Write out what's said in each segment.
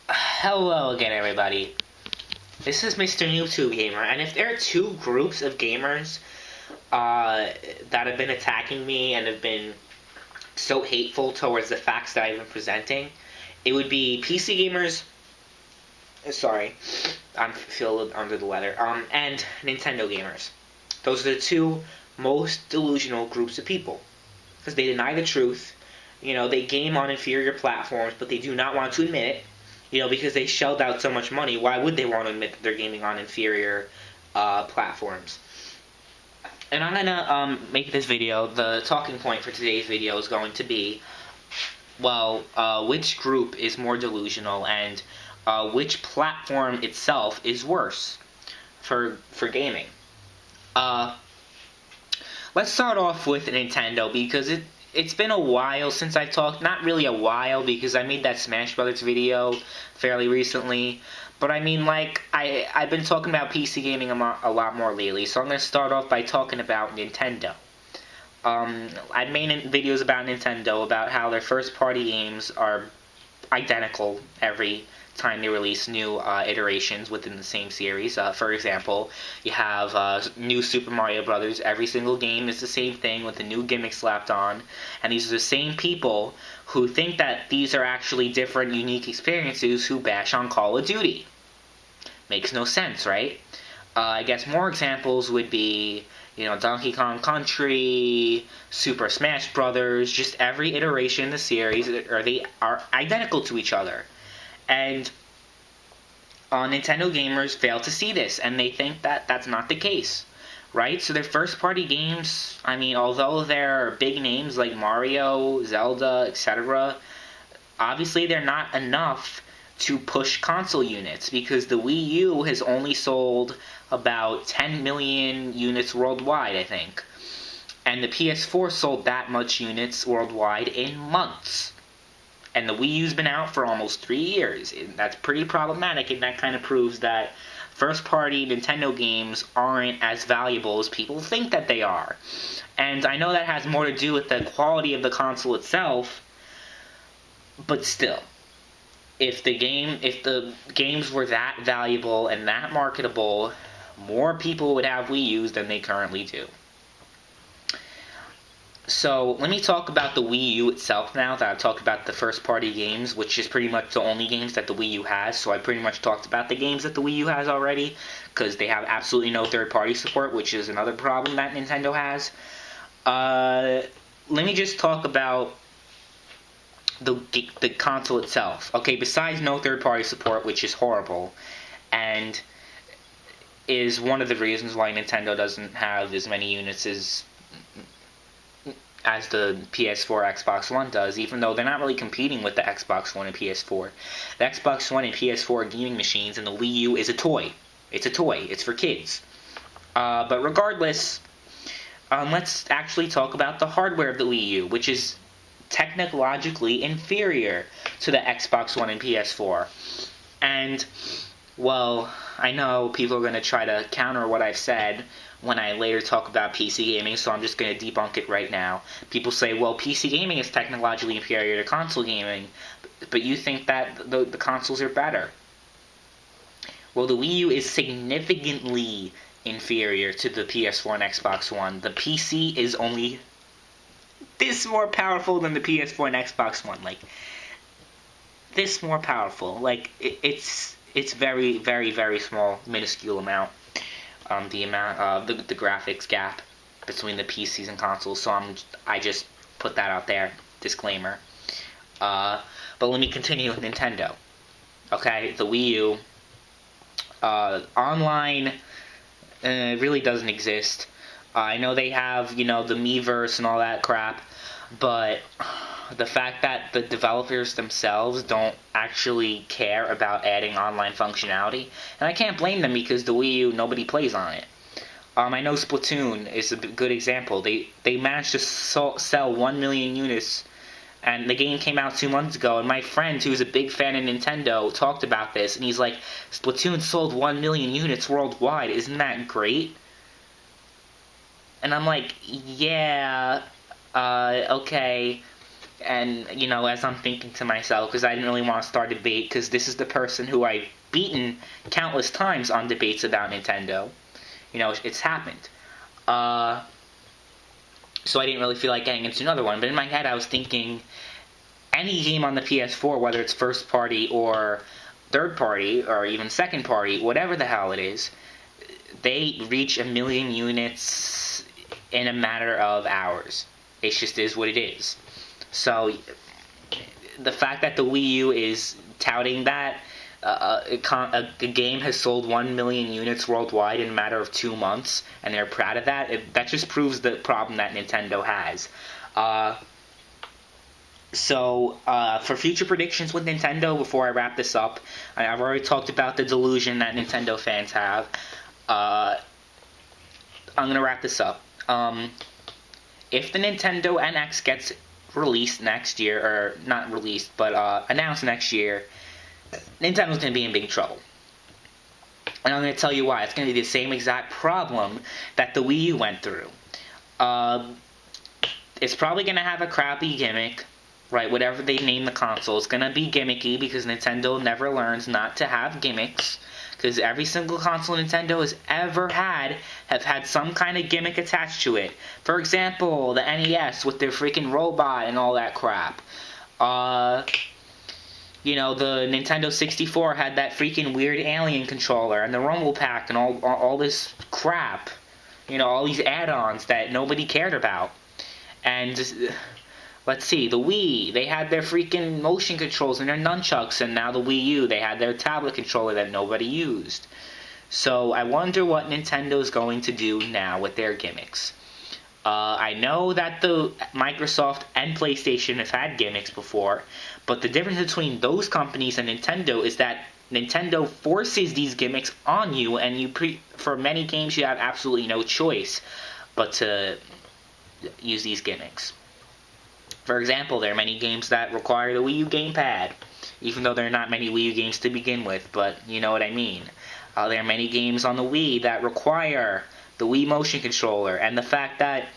Hello again, everybody. This is MrNoobTubeGamer, and if there are two groups of gamers that have been attacking me and have been so hateful towards the facts that I've been presenting, it would be PC gamers. Sorry, I feel a little under the weather. And Nintendo gamers. Those are the two most delusional groups of people because they deny the truth. You know, they game on inferior platforms, but they do not want to admit it. You know, because they shelled out so much money, why would they want to admit that they're gaming on inferior platforms? And I'm gonna make this video. The talking point for today's video is going to be, well, which group is more delusional and which platform itself is worse for gaming. Let's start off with Nintendo because it's been a while since I've talked. Not really a while because I made that Smash Brothers video fairly recently. But I mean, like, I've been talking about PC gaming a lot more lately. So I'm going to start off by talking about Nintendo. I've made videos about Nintendo, about how their first party games are identical every time they release new iterations within the same series. For example, you have new Super Mario Brothers. Every single game is the same thing with a new gimmick slapped on. And these are the same people who think that these are actually different, unique experiences who bash on Call of Duty. Makes no sense, right? I guess more examples would be, you know, Donkey Kong Country, Super Smash Brothers, just every iteration in the series, they are identical to each other. And Nintendo gamers fail to see this, and they think that that's not the case, right? So their first-party games, I mean, although they're big names like Mario, Zelda, etc., obviously they're not enough to push console units, because the Wii U has only sold about 10 million units worldwide, I think. And the PS4 sold that much units worldwide in months. And the Wii U's been out for almost 3 years. That's pretty problematic, and that kind of proves that first-party Nintendo games aren't as valuable as people think that they are. And I know that has more to do with the quality of the console itself, but still, if the games were that valuable and that marketable, more people would have Wii U's than they currently do. So, let me talk about the Wii U itself now that I've talked about the first-party games, which is pretty much the only games that the Wii U has. So I pretty much talked about the games that the Wii U has already, because they have absolutely no third-party support, which is another problem that Nintendo has. Let me just talk about the console itself. Okay, besides no third-party support, which is horrible, and is one of the reasons why Nintendo doesn't have as many units as the PS4, Xbox One does, even though they're not really competing with the Xbox One and PS4. The Xbox One and PS4 are gaming machines, and the Wii U is a toy. It's a toy. It's for kids. But regardless, let's actually talk about the hardware of the Wii U, which is technologically inferior to the Xbox One and PS4. And, well, I know people are going to try to counter what I've said when I later talk about PC gaming, so I'm just going to debunk it right now. People say, well, PC gaming is technologically inferior to console gaming, but you think that the consoles are better. Well, the Wii U is significantly inferior to the PS4 and Xbox One. The PC is only this more powerful than the PS4 and Xbox One. Like, this more powerful. Like, it's very, very, very small, minuscule amount. The amount of the graphics gap between the PCs and consoles. So I just put that out there, disclaimer. But let me continue with Nintendo. Okay, the Wii U online really doesn't exist. I know they have, you know, the Miiverse and all that crap, but the fact that the developers themselves don't actually care about adding online functionality, and I can't blame them because the Wii U, nobody plays on it. I know Splatoon is a good example. They managed to sell 1 million units, and the game came out 2 months ago, and my friend, who's a big fan of Nintendo, talked about this, and he's like, Splatoon sold 1 million units worldwide, isn't that great? And I'm like, yeah, okay. And, you know, as I'm thinking to myself, because I didn't really want to start a debate, because this is the person who I've beaten countless times on debates about Nintendo. You know, it's happened. So I didn't really feel like getting into another one. But in my head, I was thinking, any game on the PS4, whether it's first party or third party, or even second party, whatever the hell it is, they reach 1 million units in a matter of hours. It just is what it is. So the fact that the Wii U is touting that a game has sold 1 million units worldwide in a matter of 2 months, and they're proud of that, that just proves the problem that Nintendo has. So, for future predictions with Nintendo, before I wrap this up, I've already talked about the delusion that Nintendo fans have. I'm going to wrap this up. If the Nintendo NX gets released next year, or not released, but announced next year, Nintendo's going to be in big trouble. And I'm going to tell you why. It's going to be the same exact problem that the Wii U went through. It's probably going to have a crappy gimmick, right? Whatever they name the console, it's going to be gimmicky, because Nintendo never learns not to have gimmicks. Because every single console Nintendo has ever had have had some kind of gimmick attached to it. For example, the NES with their freaking robot and all that crap. You know, the Nintendo 64 had that freaking weird alien controller, and the Rumble Pack, and all this crap. You know, all these add-ons that nobody cared about. And let's see, the Wii, they had their freaking motion controls and their nunchucks, and now the Wii U, they had their tablet controller that nobody used. So I wonder what Nintendo's going to do now with their gimmicks. I know that the Microsoft and PlayStation have had gimmicks before, but the difference between those companies and Nintendo is that Nintendo forces these gimmicks on you, and for many games you have absolutely no choice but to use these gimmicks. For example, there are many games that require the Wii U gamepad, even though there are not many Wii U games to begin with, but you know what I mean. There are many games on the Wii that require the Wii motion controller, and the fact that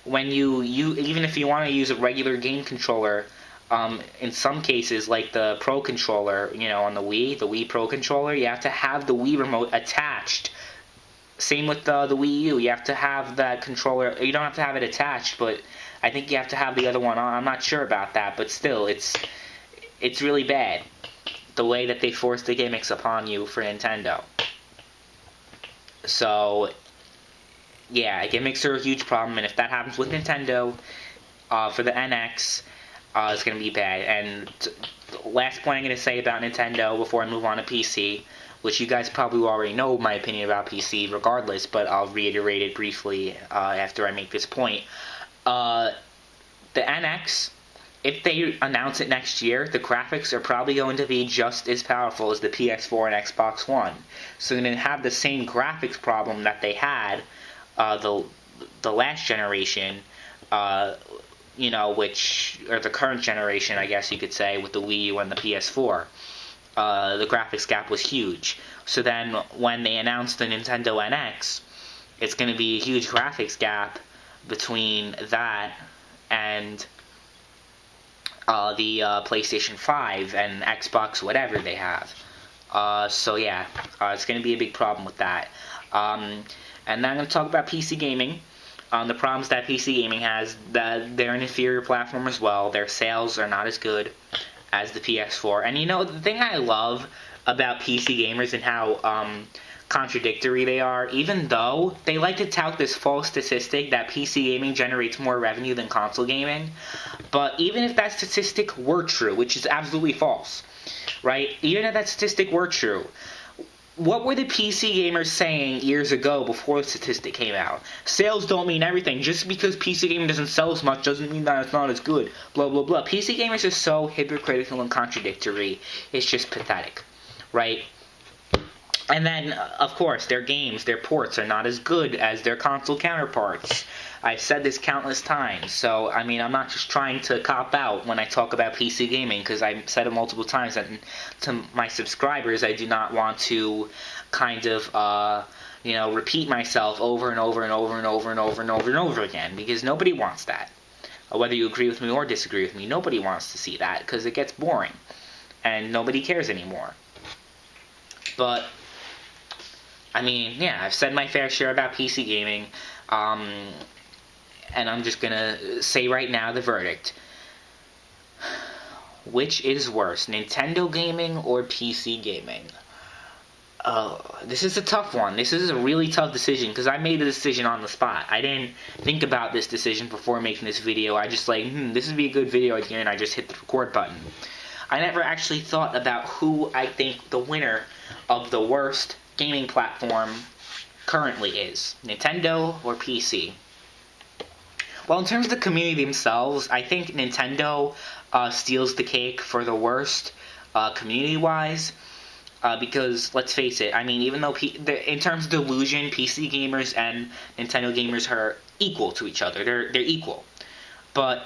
when you even if you want to use a regular game controller, in some cases, like the Pro controller, you know, on the Wii Pro controller, you have to have the Wii remote attached. Same with the Wii U, you have to have that controller. You don't have to have it attached, but I think you have to have the other one on. I'm not sure about that, but still, it's really bad, the way that they force the gimmicks upon you for Nintendo. So, yeah, gimmicks are a huge problem, and if that happens with Nintendo, for the NX, it's going to be bad. And last point I'm going to say about Nintendo before I move on to PC, which you guys probably already know my opinion about PC regardless, but I'll reiterate it briefly after I make this point. The NX, if they announce it next year, the graphics are probably going to be just as powerful as the PS4 and Xbox One. So they're going to have the same graphics problem that they had the last generation, you know, or the current generation, I guess you could say, with the Wii U and the PS4. The graphics gap was huge. So then when they announced the Nintendo NX, it's going to be a huge graphics gap between that and the PlayStation 5 and Xbox, whatever they have. So yeah, it's going to be a big problem with that. And then I'm going to talk about PC gaming. The problems that PC gaming has, that they're an inferior platform as well. Their sales are not as good as the PS4. And you know, the thing I love about PC gamers and how contradictory they are, even though they like to tout this false statistic that PC gaming generates more revenue than console gaming, but even if that statistic were true, which is absolutely false, right? Even if that statistic were true, what were the PC gamers saying years ago before the statistic came out? Sales don't mean everything. Just because PC gaming doesn't sell as much doesn't mean that it's not as good. Blah, blah, blah. PC gamers are so hypocritical and contradictory. It's just pathetic, right? And then, of course, their games, their ports are not as good as their console counterparts. I've said this countless times, so, I mean, I'm not just trying to cop out when I talk about PC gaming, because I've said it multiple times, and to my subscribers, I do not want to kind of, you know, repeat myself over and over and over and over and over and over and over again, because nobody wants that. whether you agree with me or disagree with me. Nobody wants to see that because it gets boring and nobody cares anymore. But I mean, yeah, I've said my fair share about PC gaming, and I'm just gonna say right now the verdict. Which is worse, Nintendo gaming or PC gaming? This is a tough one. This is a really tough decision because I made the decision on the spot. I didn't think about this decision before making this video. I just like, this would be a good video idea, and I just hit the record button. I never actually thought about who I think the winner of the worst gaming platform currently is. Nintendo or PC? Well, in terms of the community themselves, I think Nintendo steals the cake for the worst community-wise. Because, let's face it, I mean, even though in terms of delusion, PC gamers and Nintendo gamers are equal to each other. They're equal. But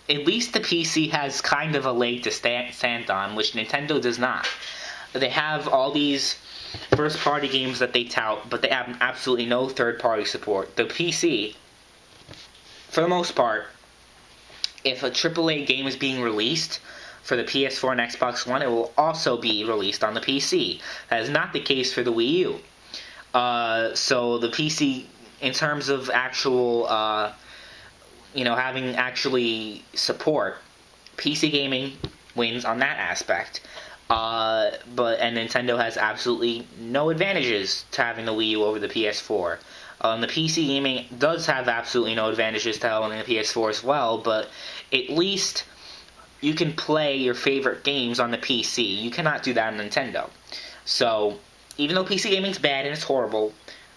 at least the PC has kind of a leg to stand on, which Nintendo does not. They have all these first-party games that they tout, but they have absolutely no third-party support. The PC, for the most part, if a AAA game is being released for the PS4 and Xbox One, it will also be released on the PC. That is not the case for the Wii U. So the PC, in terms of actual, having actually support, PC gaming wins on that aspect. And Nintendo has absolutely no advantages to having the Wii U over the PS4. The PC gaming does have absolutely no advantages to having the PS4 as well, but at least you can play your favorite games on the PC. You cannot do that on Nintendo. So, even though PC gaming's bad and it's horrible,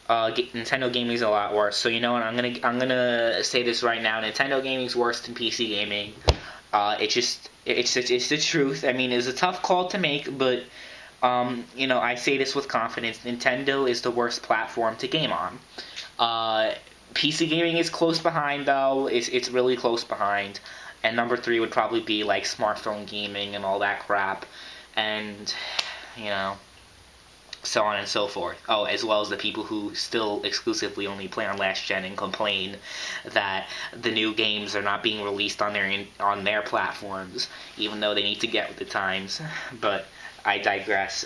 Nintendo gaming's a lot worse. So you know what? I'm gonna say this right now. Nintendo gaming's worse than PC gaming. It's the truth. I mean, it's a tough call to make, but I say this with confidence. Nintendo is the worst platform to game on. PC gaming is close behind, though. It's really close behind. And number 3 would probably be like smartphone gaming and all that crap, and so on and so forth. Oh, as well as the people who still exclusively only play on last gen and complain that the new games are not being released on their platforms, even though they need to get with the times. But I digress.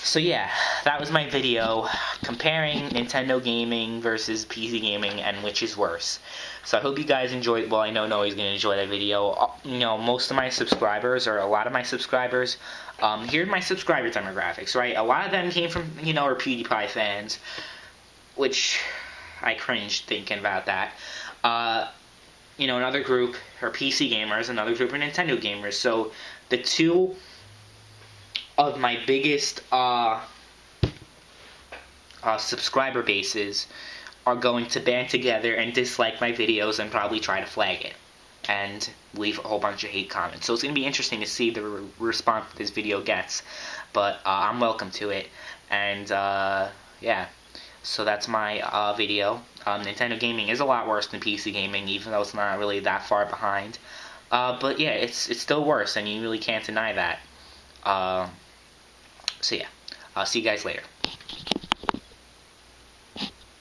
So yeah, that was my video comparing Nintendo gaming versus PC gaming and which is worse. So I hope you guys enjoyed. Well, I know Noe's going to enjoy that video. Most of my subscribers, or a lot of my subscribers, here are my subscriber demographics, right? A lot of them came from, are PewDiePie fans, which I cringed thinking about that. Another group are PC gamers, another group are Nintendo gamers. So the two of my biggest subscriber bases are going to band together and dislike my videos and probably try to flag it and leave a whole bunch of hate comments. So it's going to be interesting to see the response this video gets, but I'm welcome to it. And yeah, so that's my video. Nintendo gaming is a lot worse than PC gaming, even though it's not really that far behind. But yeah, it's still worse, and you really can't deny that. So yeah, I'll see you guys later.